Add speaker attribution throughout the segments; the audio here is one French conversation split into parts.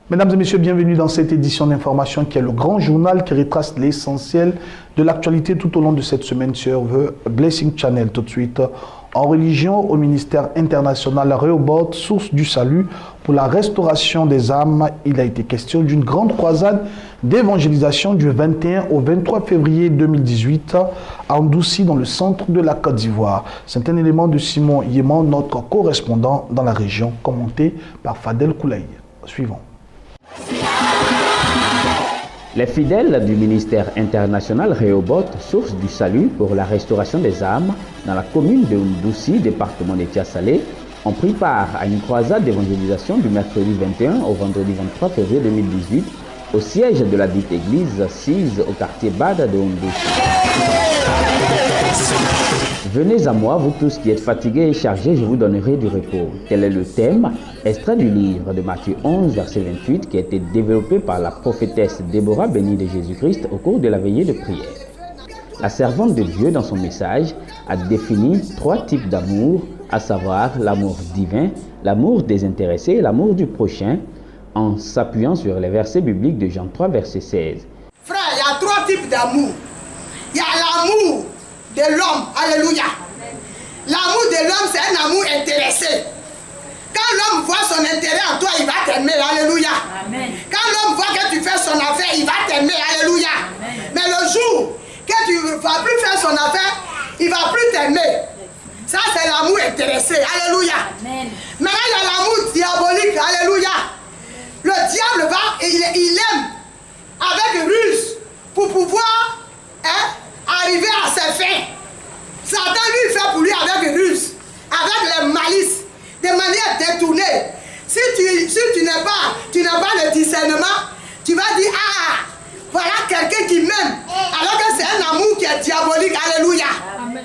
Speaker 1: Mesdames et messieurs, bienvenue dans cette édition d'information qui est le grand journal qui retrace l'essentiel de l'actualité tout au long de cette semaine sur The Blessing Channel. Tout de suite, en religion, au ministère international Rehoboth, source du salut pour la restauration des âmes, il a été question d'une grande croisade d'évangélisation du 21 au 23 février 2018 à Ndouci, dans le centre de la Côte d'Ivoire. C'est un élément de Simon Yéman, notre correspondant dans la région, commenté par Fadel Koulaï. Suivant.
Speaker 2: Les fidèles du ministère international Rehoboth, source du salut pour la restauration des âmes, dans la commune de Ndouci, département de Tiassalé, ont pris part à une croisade d'évangélisation du mercredi 21 au vendredi 23 février 2018 au siège de la dite église sise au quartier Bada de Ndouci. Venez à moi, vous tous qui êtes fatigués et chargés, je vous donnerai du repos. Tel est le thème, extrait du livre de Matthieu 11, verset 28, qui a été développé par la prophétesse Déborah, bénie de Jésus-Christ, au cours de la veillée de prière. La servante de Dieu, dans son message, a défini 3 types d'amour, à savoir l'amour divin, l'amour désintéressé et l'amour du prochain, en s'appuyant sur les versets bibliques de Jean 3, verset 16.
Speaker 3: Frère, il y a 3 types d'amour. Il y a l'amour de l'homme, alléluia. L'amour de l'homme, c'est un amour intéressé. Quand l'homme voit son intérêt en toi, il va t'aimer, alléluia. Amen. Quand l'homme voit que tu fais son affaire, il va t'aimer, alléluia. Amen. Mais le jour que tu ne vas plus faire son affaire, il ne va plus t'aimer. Ça, c'est l'amour intéressé, alléluia. Amen. Maintenant, il y a l'amour diabolique, alléluia. Le diable va et il aime avec ruse pour pouvoir arriver à ses fins. Satan lui fait pour lui avec ruse, avec les malices, de manière détournée. Si tu n'as pas le discernement, tu vas dire, ah, voilà quelqu'un qui m'aime, alors que c'est un amour qui est diabolique, alléluia. Amen.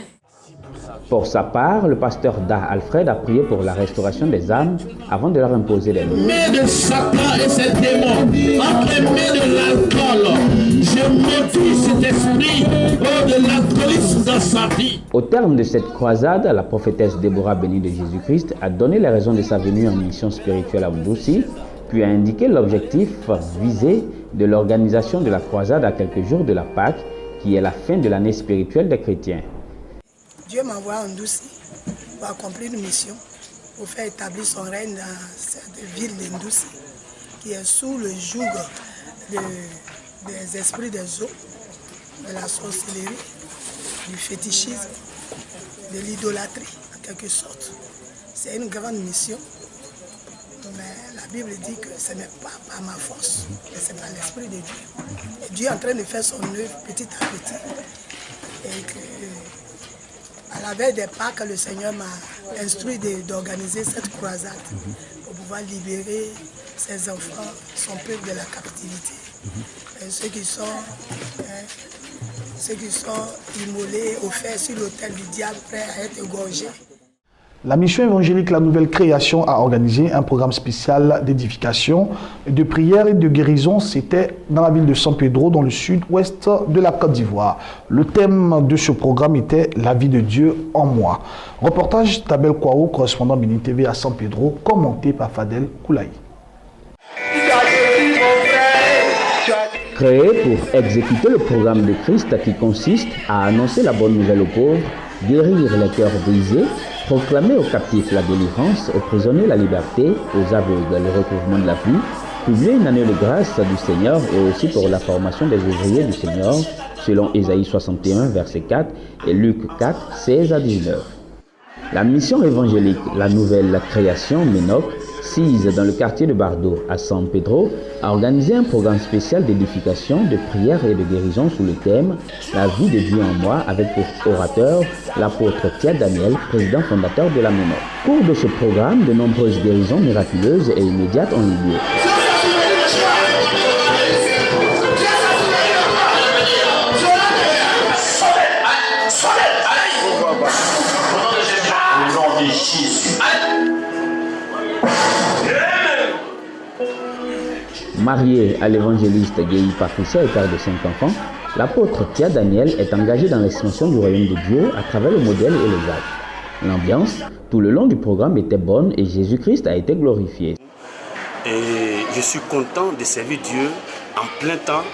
Speaker 2: Pour sa part, le pasteur Da Alfred a prié pour la restauration des âmes avant de leur imposer les lois.
Speaker 4: Mais de Satan et ses démons, entre les mains de l'alcool, je maudis cet esprit de l'alcoolisme dans sa vie.
Speaker 2: Au terme de cette croisade, la prophétesse Déborah, bénie de Jésus-Christ, a donné les raisons de sa venue en mission spirituelle à Ndouci, puis a indiqué l'objectif visé de l'organisation de la croisade à quelques jours de la Pâque, qui est la fin de l'année spirituelle des chrétiens.
Speaker 3: Dieu m'envoie en Ndouci pour accomplir une mission, pour faire établir son règne dans cette ville de Ndouci, qui est sous le joug des esprits des eaux, de la sorcellerie, du fétichisme, de l'idolâtrie, en quelque sorte. C'est une grande mission, mais la Bible dit que ce n'est pas par ma force, mais c'est par l'Esprit de Dieu. Et Dieu est en train de faire son œuvre petit à petit. Et que, à la veille des Pâques, le Seigneur m'a instruit d'organiser cette croisade pour pouvoir libérer ses enfants, son peuple de la captivité. Et ceux qui sont immolés, offerts sur l'autel du diable, prêts à être égorgés.
Speaker 1: La mission évangélique La Nouvelle Création a organisé un programme spécial d'édification, de prière et de guérison. C'était dans la ville de San Pedro, dans le sud-ouest de la Côte d'Ivoire. Le thème de ce programme était « La vie de Dieu en moi ». Reportage d'Abel Kouao, correspondant Béni TV à San Pedro, commenté par Fadel Koulaï.
Speaker 2: Créé pour exécuter le programme de Christ qui consiste à annoncer la bonne nouvelle aux pauvres, guérir les cœurs brisés, proclamer aux captifs la délivrance, aux prisonniers la liberté, aux aveugles le recouvrement de la vue, publier une année de grâce du Seigneur et aussi pour la formation des ouvriers du Seigneur, selon Ésaïe 61, verset 4 et Luc 4, 16 à 19. La mission évangélique La Nouvelle Création, MENOC, sise dans le quartier de Bardo, à San Pedro, a organisé un programme spécial d'édification, de prière et de guérison sous le thème « La vie de Dieu en moi » avec pour orateur l'apôtre Pierre Daniel, président fondateur de la MENOC. Au cours de ce programme, de nombreuses guérisons miraculeuses et immédiates ont eu lieu. Marié à l'évangéliste Guéhi Patricia et père de 5 enfants, l'apôtre Tia Daniel est engagé dans l'extension du royaume de Dieu à travers le modèle et les actes. L'ambiance, tout le long du programme, était bonne et Jésus-Christ a été glorifié.
Speaker 5: Et je suis content de servir Dieu en plein temps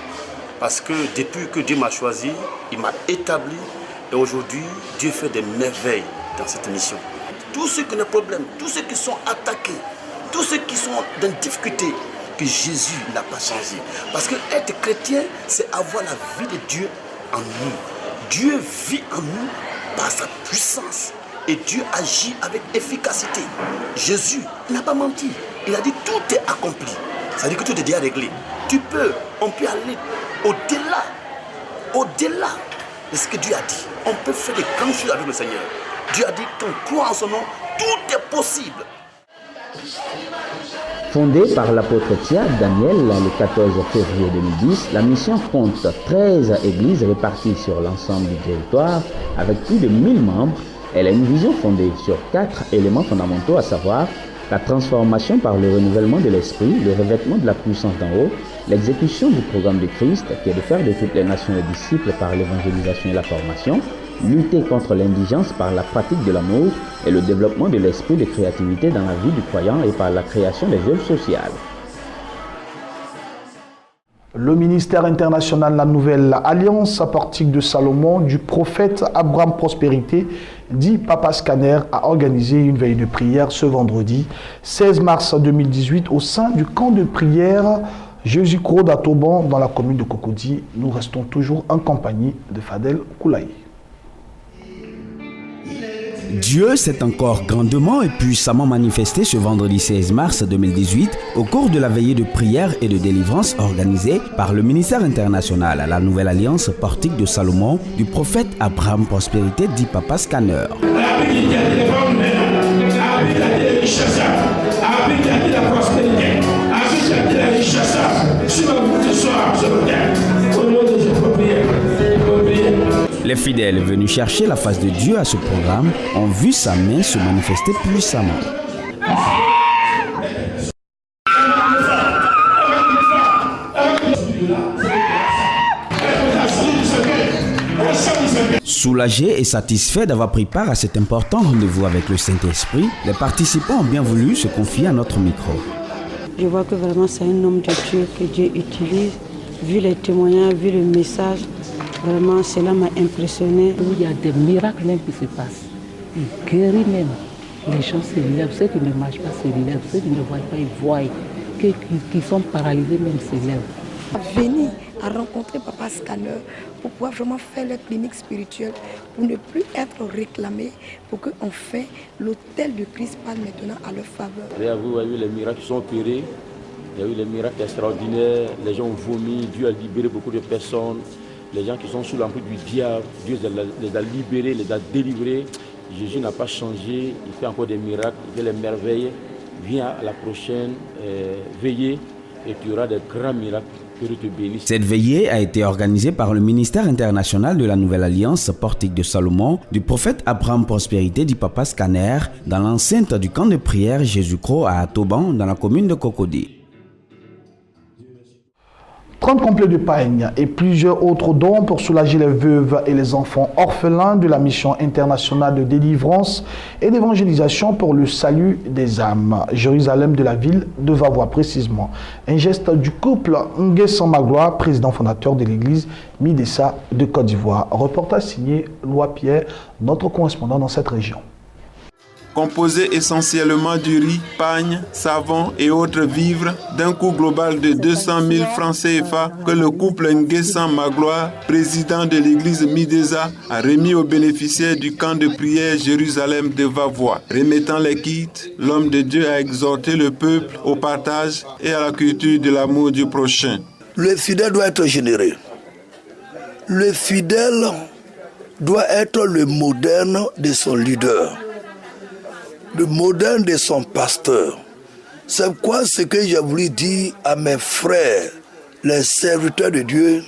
Speaker 5: parce que depuis que Dieu m'a choisi, il m'a établi et aujourd'hui, Dieu fait des merveilles dans cette mission. Tous ceux qui ont des problèmes, tous ceux qui sont attaqués, tous ceux qui sont dans des difficultés, que Jésus n'a pas changé. Parce que être chrétien, c'est avoir la vie de Dieu en nous. Dieu vit en nous par sa puissance et Dieu agit avec efficacité. Jésus n'a pas menti. Il a dit tout est accompli. Ça veut dire que tout est déjà réglé. On peut aller au-delà de ce que Dieu a dit. On peut faire des grandes choses avec le Seigneur. Dieu a dit qu'on croit en son nom, tout est possible.
Speaker 2: Fondée par l'apôtre Thiago Daniel le 14 février 2010, la mission compte 13 églises réparties sur l'ensemble du territoire avec plus de 1000 membres. Elle a une vision fondée sur 4 éléments fondamentaux, à savoir la transformation par le renouvellement de l'esprit, le revêtement de la puissance d'en haut, l'exécution du programme de Christ qui est de faire de toutes les nations les disciples par l'évangélisation et la formation, lutter contre l'indigence par la pratique de l'amour et le développement de l'esprit de créativité dans la vie du croyant et par la création des œuvres sociales.
Speaker 1: Le ministère international La Nouvelle Alliance Portique de Salomon du prophète Abraham Prospérité, dit Papa Scanner, a organisé une veille de prière ce vendredi 16 mars 2018 au sein du camp de prière Jésus-Christ d'Atoban dans la commune de Cocody. Nous restons toujours en compagnie de Fadel Koulaï.
Speaker 6: Dieu s'est encore grandement et puissamment manifesté ce vendredi 16 mars 2018 au cours de la veillée de prière et de délivrance organisée par le ministère international à la Nouvelle Alliance Portique de Salomon du prophète Abraham Prospérité dit Papa Scanner. Les fidèles venus chercher la face de Dieu à ce programme ont vu sa main se manifester puissamment. Soulagés et satisfaits d'avoir pris part à cet important rendez-vous avec le Saint-Esprit, les participants ont bien voulu se confier à notre micro.
Speaker 7: Je vois que vraiment c'est un homme de Dieu que Dieu utilise. Vu les témoignages, vu le message, vraiment cela m'a impressionné.
Speaker 8: Il y a des miracles même qui se passent. Il guérit même. Les gens se lèvent, ceux qui ne marchent pas se lèvent, ceux qui ne voient pas, ils voient. Ceux qui sont paralysés même se lèvent.
Speaker 9: Venir à rencontrer Papa Scanner pour pouvoir vraiment faire leur clinique spirituelle, pour ne plus être réclamés, pour que enfin l'autel de Christ parle maintenant à leur faveur.
Speaker 10: Il y a eu les miracles qui sont opérés, il y a eu les miracles extraordinaires, les gens ont vomi, Dieu a libéré beaucoup de personnes, les gens qui sont sous l'emprise du diable, Dieu les a libérés, les a délivrés. Jésus n'a pas changé, il fait encore des miracles, il fait les merveilles. Viens à la prochaine veillée et tu auras des grands miracles. Que Dieu te bénisse.
Speaker 6: Cette veillée a été organisée par le ministère international de la Nouvelle Alliance Portique de Salomon du prophète Abraham Prospérité dit Papa Scanner dans l'enceinte du camp de prière Jésus-Christ à Atoban dans la commune de Cocody.
Speaker 1: 30 complets de pain et plusieurs autres dons pour soulager les veuves et les enfants orphelins de la mission internationale de délivrance et d'évangélisation pour le salut des âmes. Jérusalem de la ville de Vavois précisément. Un geste du couple Nguessan Magloire, président fondateur de l'église Midessa de Côte d'Ivoire. Reportage signé Loi Pierre, notre correspondant dans cette région.
Speaker 11: Composé essentiellement du riz, pagne, savon et autres vivres, d'un coût global de 200 000 francs CFA que le couple Nguessan Magloire, président de l'église Midessa, a remis aux bénéficiaires du camp de prière Jérusalem de Vavois. Remettant les kits, l'homme de Dieu a exhorté le peuple au partage et à la culture de l'amour du prochain.
Speaker 12: Le fidèle doit être généreux. Le fidèle doit être le moderne de son leader, le modèle de son pasteur. C'est quoi ce que j'ai voulu dire à mes frères, les serviteurs de Dieu.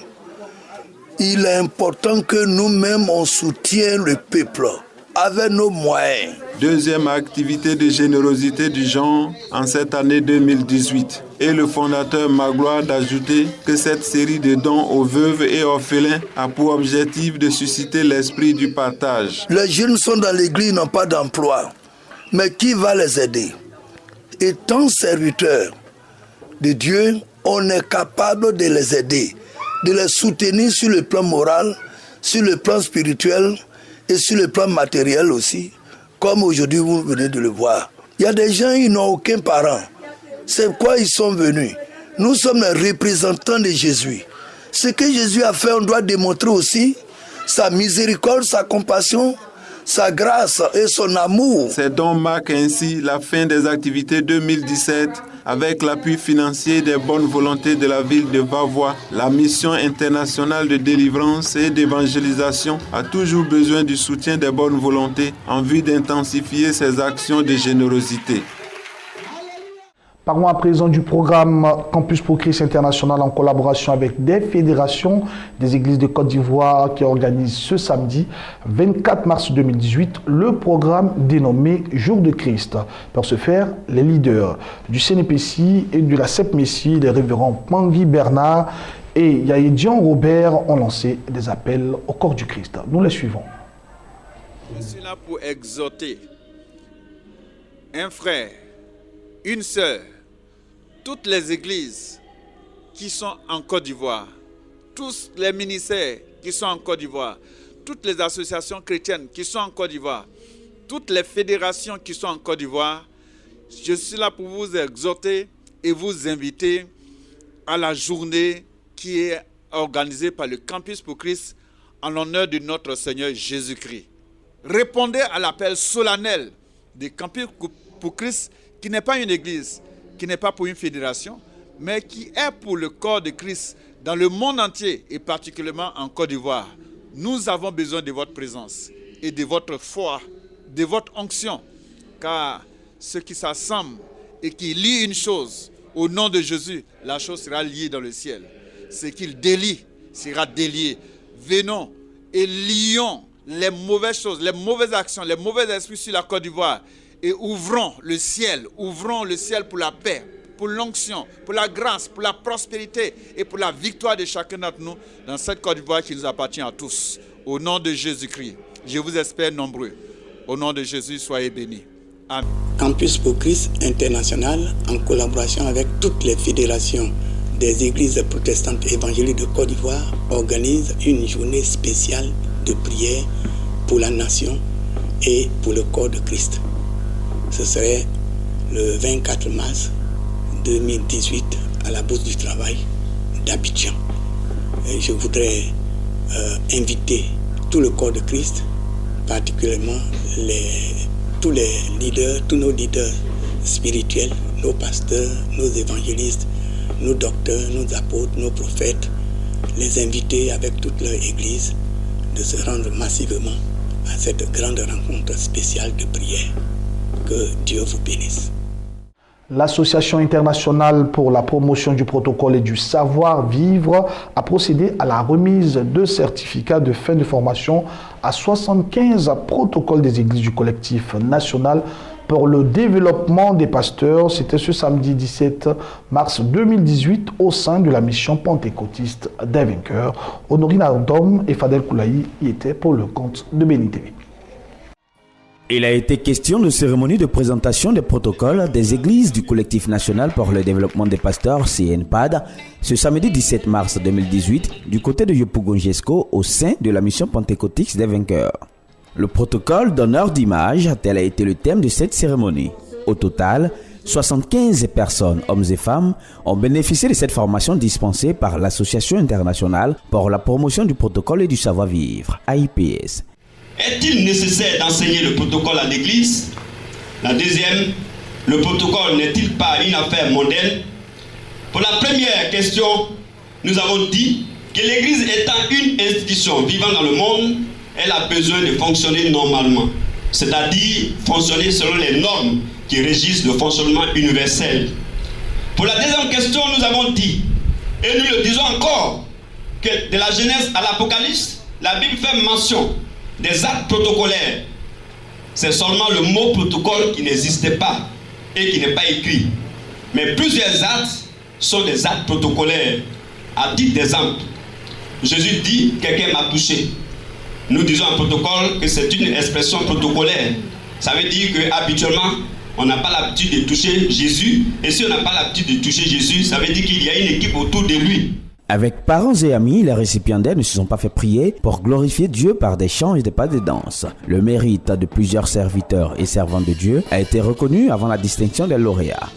Speaker 12: Il est important que nous-mêmes on soutienne le peuple avec nos moyens.
Speaker 11: Deuxième activité de générosité du genre en cette année 2018. Et le fondateur Magloire d'ajouter que cette série de dons aux veuves et orphelins a pour objectif de susciter l'esprit du partage.
Speaker 12: Les jeunes sont dans l'église, n'ont pas d'emploi. Mais qui va les aider? Étant serviteur, de Dieu, on est capable de les aider, de les soutenir sur le plan moral, sur le plan spirituel et sur le plan matériel aussi, comme aujourd'hui vous venez de le voir. Il y a des gens qui n'ont aucun parent. C'est quoi ils sont venus? Nous sommes les représentants de Jésus. Ce que Jésus a fait, on doit démontrer aussi sa miséricorde, sa compassion, sa grâce et son amour.
Speaker 11: Ces dons marquent ainsi la fin des activités 2017 avec l'appui financier des bonnes volontés de la ville de Vavois. La mission internationale de délivrance et d'évangélisation a toujours besoin du soutien des bonnes volontés en vue d'intensifier ses actions de générosité.
Speaker 1: Parlons à présent du programme Campus pour Christ International en collaboration avec des fédérations des églises de Côte d'Ivoire qui organise ce samedi 24 mars 2018 le programme dénommé Jour de Christ. Pour ce faire, les leaders du CNPC et de la CEP Messie, les révérends Pangui Bernard et Yaédian Robert ont lancé des appels au corps du Christ. Nous les suivons.
Speaker 13: Je suis là pour exhorter un frère, une sœur, toutes les églises qui sont en Côte d'Ivoire, tous les ministères qui sont en Côte d'Ivoire, toutes les associations chrétiennes qui sont en Côte d'Ivoire, toutes les fédérations qui sont en Côte d'Ivoire, je suis là pour vous exhorter et vous inviter à la journée qui est organisée par le Campus pour Christ en l'honneur de notre Seigneur Jésus-Christ. Répondez à l'appel solennel du Campus pour Christ qui n'est pas une église, qui n'est pas pour une fédération, mais qui est pour le corps de Christ dans le monde entier et particulièrement en Côte d'Ivoire. Nous avons besoin de votre présence et de votre foi, de votre onction, car ceux qui s'assemblent et qui lient une chose au nom de Jésus, la chose sera liée dans le ciel. Ce qu'il délie sera délié. Venons et lions les mauvaises choses, les mauvaises actions, les mauvais esprits sur la Côte d'Ivoire et ouvrons le ciel pour la paix, pour l'onction, pour la grâce, pour la prospérité et pour la victoire de chacun d'entre nous dans cette Côte d'Ivoire qui nous appartient à tous. Au nom de Jésus-Christ, je vous espère nombreux. Au nom de Jésus, soyez bénis. Amen.
Speaker 14: Campus pour Christ International, en collaboration avec toutes les fédérations des églises protestantes évangéliques de Côte d'Ivoire, organise une journée spéciale de prière pour la nation et pour le corps de Christ. Ce serait le 24 mars 2018 à la Bourse du Travail d'Abidjan. Et je voudrais inviter tout le corps de Christ, particulièrement tous les leaders, tous nos leaders spirituels, nos pasteurs, nos évangélistes, nos docteurs, nos apôtres, nos prophètes, les inviter avec toute leur église de se rendre massivement à cette grande rencontre spéciale de prière. Que Dieu vous bénisse.
Speaker 1: L'Association internationale pour la promotion du protocole et du savoir-vivre a procédé à la remise de certificats de fin de formation à 75 protocoles des églises du collectif national pour le développement des pasteurs. C'était ce samedi 17 mars 2018 au sein de la mission pentecôtiste des vainqueurs. Honorine Ardom et Fadel Koulaï y étaient pour le compte de Béni TV.
Speaker 6: Il a été question de cérémonie de présentation des protocoles des églises du collectif national pour le développement des pasteurs CNPAD ce samedi 17 mars 2018 du côté de Yopougonjesco au sein de la mission pentecôtiste des vainqueurs. Le protocole d'honneur d'image, tel a été le thème de cette cérémonie. Au total, 75 personnes, hommes et femmes, ont bénéficié de cette formation dispensée par l'Association internationale pour la promotion du protocole et du savoir-vivre, AIPS.
Speaker 15: Est-il nécessaire d'enseigner le protocole à l'Église? La deuxième, le protocole n'est-il pas une affaire mondaine? Pour la première question, nous avons dit que l'Église étant une institution vivant dans le monde, elle a besoin de fonctionner normalement, c'est-à-dire fonctionner selon les normes qui régissent le fonctionnement universel. Pour la deuxième question, nous avons dit, et nous le disons encore, que de la Genèse à l'Apocalypse, la Bible fait mention des actes protocolaires. C'est seulement le mot protocole qui n'existait pas et qui n'est pas écrit. Mais plusieurs actes sont des actes protocolaires. À titre d'exemple, Jésus dit « quelqu'un m'a touché ». Nous disons en protocole que c'est une expression protocolaire. Ça veut dire qu'habituellement, on n'a pas l'habitude de toucher Jésus. Et si on n'a pas l'habitude de toucher Jésus, ça veut dire qu'il y a une équipe autour de lui.
Speaker 6: Avec parents et amis, les récipiendaires ne se sont pas fait prier pour glorifier Dieu par des chants et des pas de danse. Le mérite de plusieurs serviteurs et servants de Dieu a été reconnu avant la distinction des lauréats.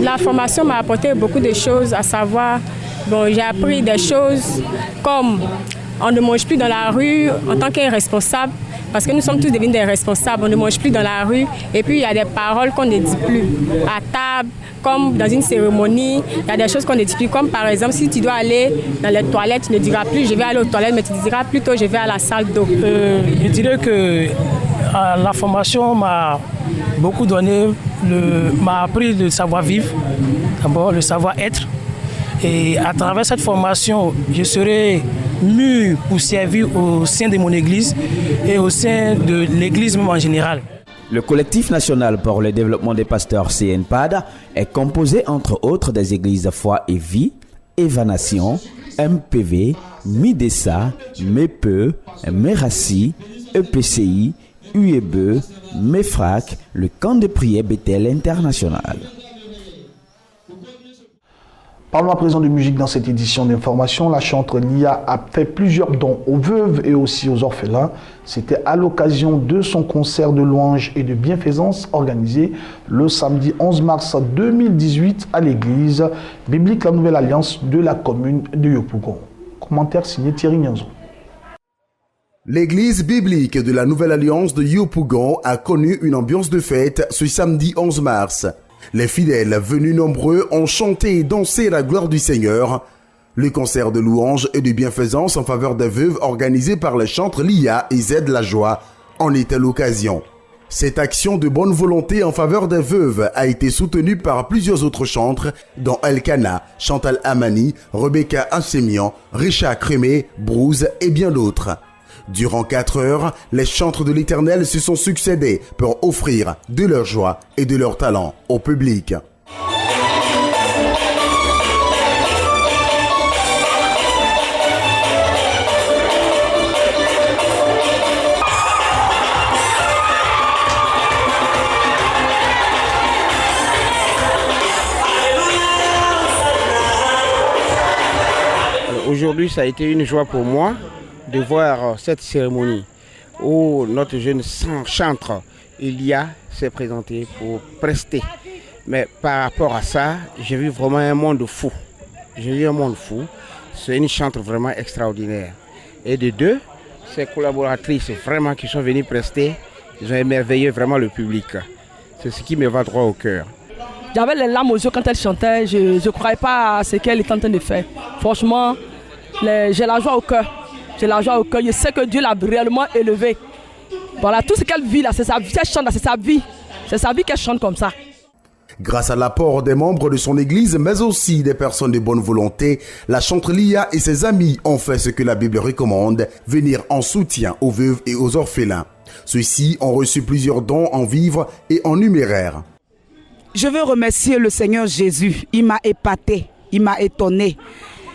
Speaker 16: La formation m'a apporté beaucoup de choses, à savoir, j'ai appris des choses comme on ne mange plus dans la rue en tant qu'irresponsable. Parce que nous sommes tous devenus des responsables, on ne mange plus dans la rue. Et puis il y a des paroles qu'on ne dit plus à table, comme dans une cérémonie. Il y a des choses qu'on ne dit plus, comme par exemple, si tu dois aller dans les toilettes, tu ne diras plus je vais aller aux toilettes, mais tu diras plutôt je vais à la salle d'eau.
Speaker 17: Je dirais que la formation m'a beaucoup donné, m'a appris le savoir-vivre, d'abord le savoir-être. Et à travers cette formation, je serai mieux pour servir au sein de mon église et au sein de l'église même en général.
Speaker 6: Le collectif national pour le développement des pasteurs CNPAD est composé entre autres des églises Foi et Vie, Evanation, MPV, Midessa, MEPE, Merassi, EPCI, UEBE, MEFRAC, le camp de prière Bethel International.
Speaker 1: Parlons à présent de musique dans cette édition d'information. La chanteuse Lia a fait plusieurs dons aux veuves et aussi aux orphelins. C'était à l'occasion de son concert de louange et de bienfaisance organisé le samedi 11 mars 2018 à l'église biblique La Nouvelle Alliance de la commune de Yopougon. Commentaire signé Thierry Nianzo.
Speaker 18: L'église biblique de la Nouvelle Alliance de Yopougon a connu une ambiance de fête ce samedi 11 mars. Les fidèles venus nombreux ont chanté et dansé la gloire du Seigneur. Le concert de louange et de bienfaisance en faveur des veuves organisé par les chantres Lia et Z La Joie en était l'occasion. Cette action de bonne volonté en faveur des veuves a été soutenue par plusieurs autres chantres, dont Elkana, Chantal Amani, Rebecca Assemian, Richard Crémé, Brouze et bien d'autres. Durant 4 heures, les chantres de l'Éternel se sont succédés pour offrir de leur joie et de leur talent au public.
Speaker 19: Aujourd'hui, ça a été une joie pour moi de voir cette cérémonie où notre jeune chantre Lia s'est présenté pour prester. Mais par rapport à ça, j'ai vu vraiment un monde fou. J'ai vu un monde fou. C'est une chantre vraiment extraordinaire. Et de deux, ces collaboratrices vraiment qui sont venues prester, ils ont émerveillé vraiment le public. C'est ce qui me va droit au cœur.
Speaker 20: J'avais les larmes aux yeux quand elle chantait. Je ne croyais pas à ce qu'elle est en train de faire. Franchement, j'ai la joie au cœur. J'ai la joie au cœur. Je sais que Dieu l'a réellement élevée. Voilà, tout ce qu'elle vit là, c'est sa vie. Elle chante là, c'est sa vie. C'est sa vie qu'elle chante comme ça.
Speaker 18: Grâce à l'apport des membres de son église, mais aussi des personnes de bonne volonté, la chanteuse Lia et ses amis ont fait ce que la Bible recommande, venir en soutien aux veuves et aux orphelins. Ceux-ci ont reçu plusieurs dons en vivres et en numéraire.
Speaker 21: Je veux remercier le Seigneur Jésus. Il m'a épaté, il m'a étonné.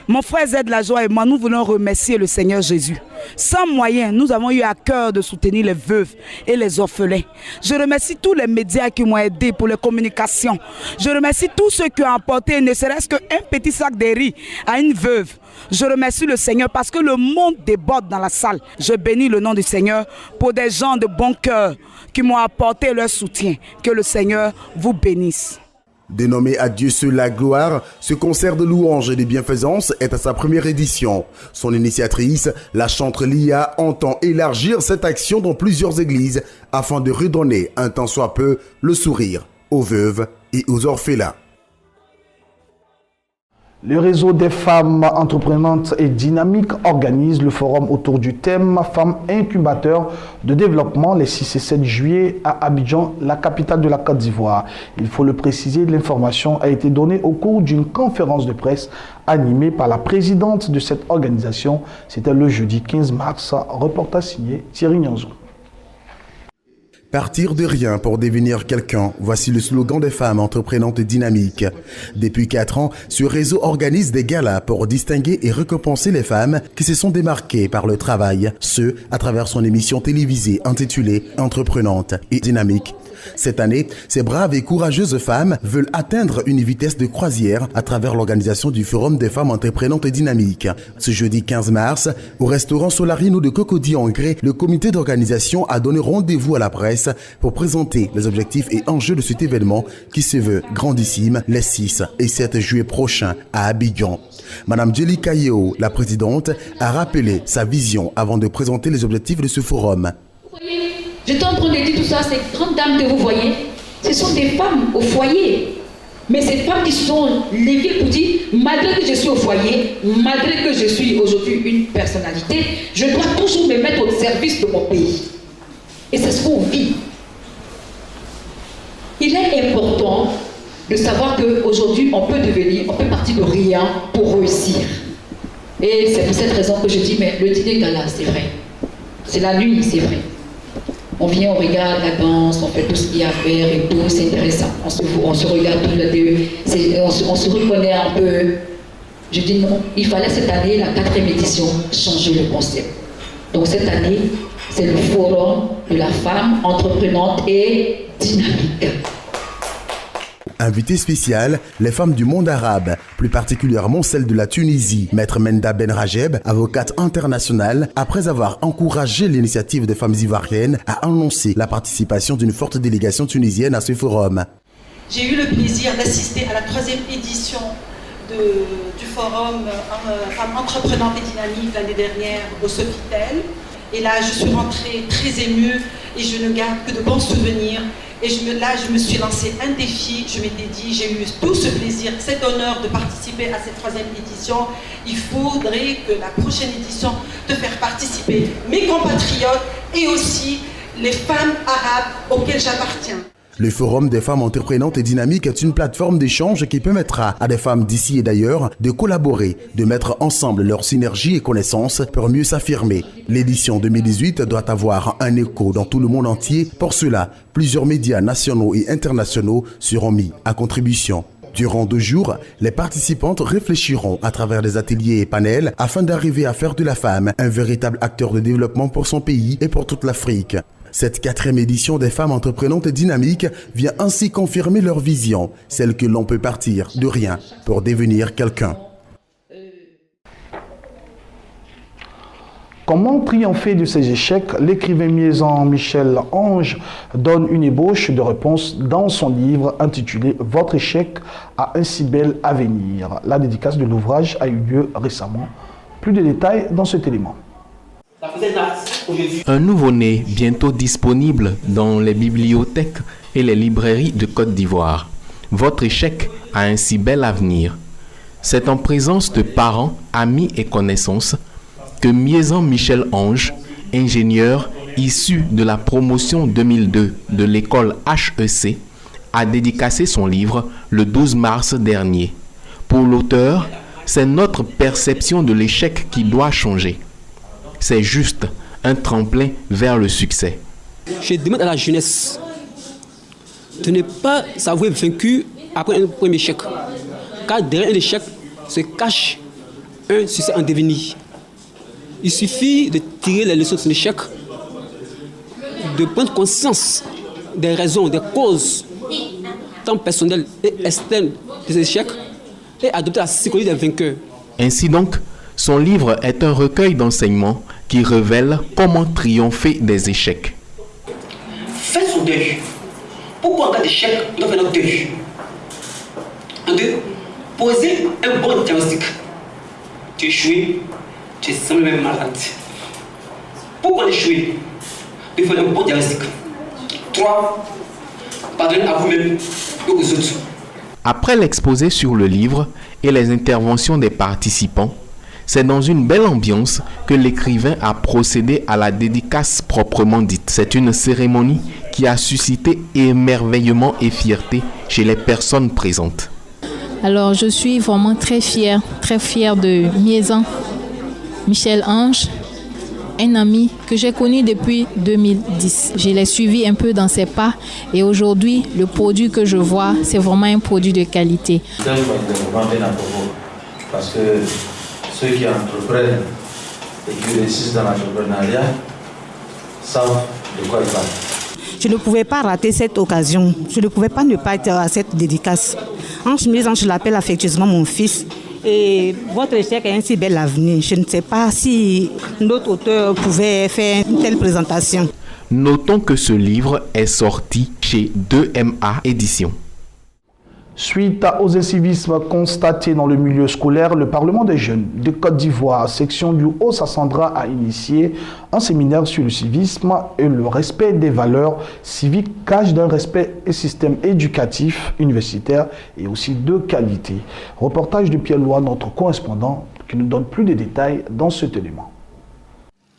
Speaker 21: Mon frère Z La Joie et moi, nous voulons remercier le Seigneur Jésus. Sans moyens, nous avons eu à cœur de soutenir les veuves et les orphelins. Je remercie tous les médias qui m'ont aidé pour les communications. Je remercie tous ceux qui ont apporté ne serait-ce qu'un petit sac de riz à une veuve. Je remercie le Seigneur parce que le monde déborde dans la salle. Je bénis le nom du Seigneur pour des gens de bon cœur qui m'ont apporté leur soutien. Que le Seigneur vous bénisse.
Speaker 18: Dénommé à Dieu seul la gloire, ce concert de louange et de bienfaisance est à sa première édition. Son initiatrice, la chanteuse Lia, entend élargir cette action dans plusieurs églises afin de redonner un tant soit peu le sourire aux veuves et aux orphelins.
Speaker 1: Le réseau des femmes entreprenantes et dynamiques organise le forum autour du thème Femmes incubateurs de développement les 6 et 7 juillet à Abidjan, la capitale de la Côte d'Ivoire. Il faut le préciser, l'information a été donnée au cours d'une conférence de presse animée par la présidente de cette organisation. C'était le jeudi 15 mars. Reportage signé Thierry Nianzo.
Speaker 18: Partir de rien pour devenir quelqu'un, voici le slogan des femmes entreprenantes dynamiques. Depuis 4 ans, ce réseau organise des galas pour distinguer et récompenser les femmes qui se sont démarquées par le travail, ce à travers son émission télévisée intitulée Entreprenante et dynamique. Cette année, ces braves et courageuses femmes veulent atteindre une vitesse de croisière à travers l'organisation du Forum des femmes entreprenantes et dynamiques. Ce jeudi 15 mars, au restaurant Solarino de Cocody-en-Grès, le comité d'organisation a donné rendez-vous à la presse pour présenter les objectifs et enjeux de cet événement qui se veut grandissime les 6 et 7 juillet prochains à Abidjan. Madame Jelly Kayeo, la présidente, a rappelé sa vision avant de présenter les objectifs de ce forum.
Speaker 4: J'étais en train de dire tout ça, ces grandes dames que vous voyez, ce sont des femmes au foyer. Mais ces femmes qui sont levées pour dire, malgré que je suis au foyer, malgré que je suis aujourd'hui une personnalité, je dois toujours me mettre au service de mon pays. Et c'est ce qu'on vit. Il est important de savoir qu'aujourd'hui, on peut partir de rien pour réussir. Et c'est pour cette raison que je dis, mais le dîner gala, c'est vrai. C'est la nuit, c'est vrai. On vient, on regarde la danse, on fait tout ce qu'il y a à faire et tout, c'est intéressant. On se regarde tous les deux, on se reconnaît un peu. Je dis non, il fallait cette année, la 4e édition, changer le concept. Donc cette année, c'est le forum de la femme entreprenante et dynamique.
Speaker 18: Invité spécial, les femmes du monde arabe, plus particulièrement celles de la Tunisie. Maître Menda Ben Rajeb, avocate internationale, après avoir encouragé l'initiative des femmes ivoiriennes, a annoncé la participation d'une forte délégation tunisienne à ce forum.
Speaker 22: J'ai eu le plaisir d'assister à la 3e édition du forum Femmes entreprenantes et dynamiques l'année dernière au Sofitel. Et là, je suis rentrée très émue et je ne garde que de bons souvenirs. Et je me suis lancé un défi, je m'étais dit, j'ai eu tout ce plaisir, cet honneur de participer à cette 3e édition. Il faudrait que la prochaine édition, de faire participer mes compatriotes et aussi les femmes arabes auxquelles j'appartiens.
Speaker 18: Le Forum des femmes entreprenantes et dynamiques est une plateforme d'échange qui permettra à des femmes d'ici et d'ailleurs de collaborer, de mettre ensemble leur synergie et connaissances pour mieux s'affirmer. L'édition 2018 doit avoir un écho dans tout le monde entier. Pour cela, plusieurs médias nationaux et internationaux seront mis à contribution. Durant 2 jours, les participantes réfléchiront à travers des ateliers et panels afin d'arriver à faire de la femme un véritable acteur de développement pour son pays et pour toute l'Afrique. Cette 4e édition des femmes entreprenantes et dynamiques vient ainsi confirmer leur vision, celle que l'on peut partir de rien pour devenir quelqu'un.
Speaker 1: Comment triompher de ses échecs? L'écrivain miésan Michel Ange donne une ébauche de réponse dans son livre intitulé « Votre échec a un si bel avenir ». La dédicace de l'ouvrage a eu lieu récemment. Plus de détails dans cet élément.
Speaker 23: Un nouveau-né bientôt disponible dans les bibliothèques et les librairies de Côte d'Ivoire. Votre échec a un si bel avenir. C'est en présence de parents, amis et connaissances que miésan Michel Ange, ingénieur issu de la promotion 2002 de l'école HEC, a dédicacé son livre le 12 mars dernier. Pour l'auteur, c'est notre perception de l'échec qui doit changer. C'est juste un tremplin vers le succès.
Speaker 24: Je demande à la jeunesse de ne pas s'avouer vaincu après un premier échec. Car derrière un échec se cache un succès en devenir. Il suffit de tirer les leçons de son échec, de prendre conscience des raisons, des causes, tant personnelles et externes de ces échecs, et adopter la psychologie des vainqueurs.
Speaker 23: Ainsi donc, son livre est un recueil d'enseignements qui révèle comment triompher des échecs.
Speaker 24: Faites son deuil. Pourquoi en cas d'échec, on doit faire notre deuil? En 2, posez un bon diagnostic. Tu es échoué, tu es sans même malade. Pourquoi échouer? Il faut un bon diagnostic. 3, pardonnez à vous-même et aux autres.
Speaker 23: Après l'exposé sur le livre et les interventions des participants, c'est dans une belle ambiance que l'écrivain a procédé à la dédicace proprement dite. C'est une cérémonie qui a suscité émerveillement et fierté chez les personnes présentes.
Speaker 25: Alors, je suis vraiment très fière de miésan Michel Ange, un ami que j'ai connu depuis 2010. Je l'ai suivi un peu dans ses pas et aujourd'hui, le produit que je vois, c'est vraiment un produit de qualité.
Speaker 2: Parce que ceux qui entreprennent et qui réussissent dans l'entrepreneuriat savent de quoi ils parlent.
Speaker 3: Je ne pouvais pas rater cette occasion. Je ne pouvais pas ne pas être à cette dédicace. En chemise, je l'appelle affectueusement mon fils. Et votre chèque a un si bel avenir. Je ne sais pas si notre auteur pouvait faire une telle présentation.
Speaker 23: Notons que ce livre est sorti chez 2MA Éditions.
Speaker 1: Suite aux incivismes constatés dans le milieu scolaire, le Parlement des jeunes de Côte d'Ivoire, section du Haut-Sassandra, a initié un séminaire sur le civisme et le respect des valeurs civiques, gage d'un respect et système éducatif universitaire et aussi de qualité. Reportage de Pierre Lois, notre correspondant, qui nous donne plus de détails dans cet élément.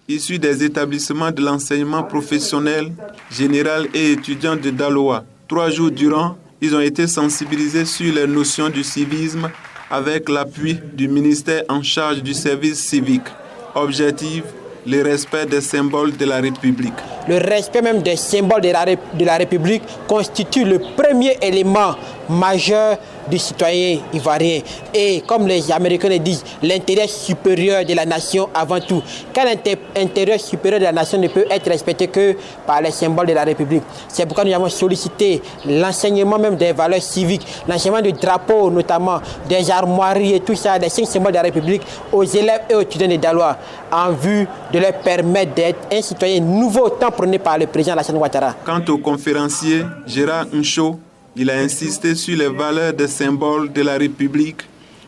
Speaker 11: Issus des établissements de l'enseignement professionnel, général et étudiant de Daloa, 3 jours durant, ils ont été sensibilisés sur les notions du civisme avec l'appui du ministère en charge du service civique. Objectif, le respect des symboles de la République.
Speaker 5: Le respect même des symboles de la République constitue le premier élément majeur du citoyen ivoirien. Et comme les Américains le disent, l'intérêt supérieur de la nation avant tout. Car l'intérêt supérieur de la nation ne peut être respecté que par les symboles de la République. C'est pourquoi nous avons sollicité l'enseignement même des valeurs civiques, l'enseignement du drapeau notamment, des armoiries et tout ça, des 5 symboles de la République aux élèves et aux étudiants de Daloa, en vue de leur permettre d'être un citoyen nouveau, tant prôné par le président Alassane Ouattara.
Speaker 11: Quant au conférencier Gérard Ncho, il a insisté sur les valeurs des symboles de la République.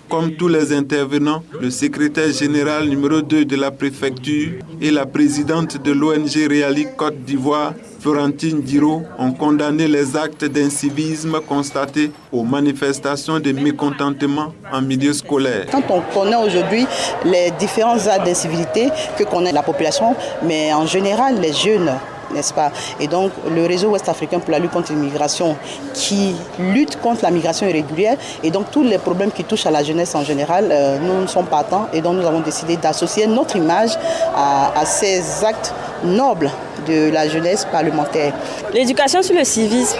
Speaker 11: Comme tous les intervenants, le secrétaire général numéro 2 de la préfecture et la présidente de l'ONG Réalique Côte d'Ivoire, Florentine Diro, ont condamné les actes d'incivisme constatés aux manifestations de mécontentement en milieu scolaire.
Speaker 7: Quand on connaît aujourd'hui les différents actes d'incivilité que connaît la population, mais en général les jeunes, n'est-ce pas? Et donc le réseau ouest-africain pour la lutte contre l'immigration qui lutte contre la migration irrégulière et donc tous les problèmes qui touchent à la jeunesse en général, nous ne sommes pas atteints et donc nous avons décidé d'associer notre image à ces actes nobles de la jeunesse parlementaire.
Speaker 8: L'éducation sur le civisme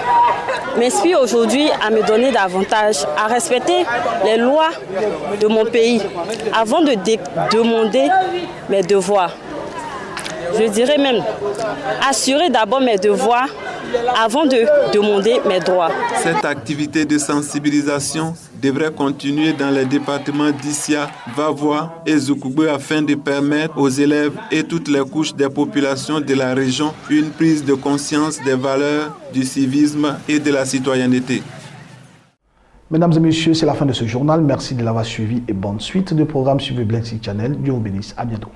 Speaker 8: m'inspire aujourd'hui à me donner davantage, à respecter les lois de mon pays avant de demander mes devoirs. Je dirais même assurer d'abord mes devoirs avant de demander mes droits.
Speaker 11: Cette activité de sensibilisation devrait continuer dans les départements d'Issia, Vavois et Zoukoubé afin de permettre aux élèves et toutes les couches des populations de la région une prise de conscience des valeurs du civisme et de la citoyenneté.
Speaker 1: Mesdames et messieurs, c'est la fin de ce journal. Merci de l'avoir suivi et bonne suite de programme sur le Blessing Channel. Dieu vous bénisse. À bientôt.